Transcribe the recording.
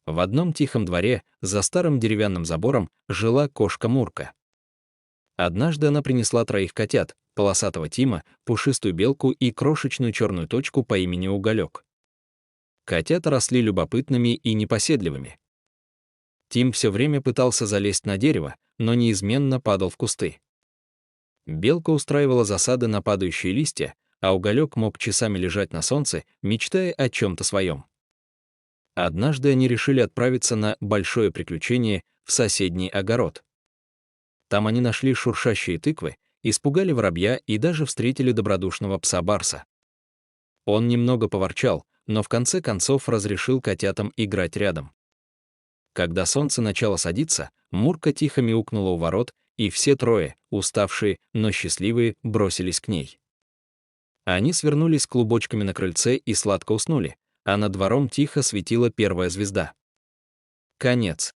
В одном тихом дворе, за старым деревянным забором, жила кошка Мурка. Однажды она принесла 3 котят, полосатого Тима, пушистую белку и крошечную черную точку по имени Уголек. Котята росли любопытными и непоседливыми. Тим все время пытался залезть на дерево, но неизменно падал в кусты. Белка устраивала засады на падающие листья, а Уголек мог часами лежать на солнце, мечтая о чем-то своем. Однажды они решили отправиться на большое приключение в соседний огород. Там они нашли шуршащие тыквы, испугали воробья и даже встретили добродушного пса Барса. Он немного поворчал, но в конце концов разрешил котятам играть рядом. Когда солнце начало садиться, Мурка тихо мяукнула у ворот, и все 3, уставшие, но счастливые, бросились к ней. Они свернулись клубочками на крыльце и сладко уснули, а над двором тихо светила первая звезда. Конец.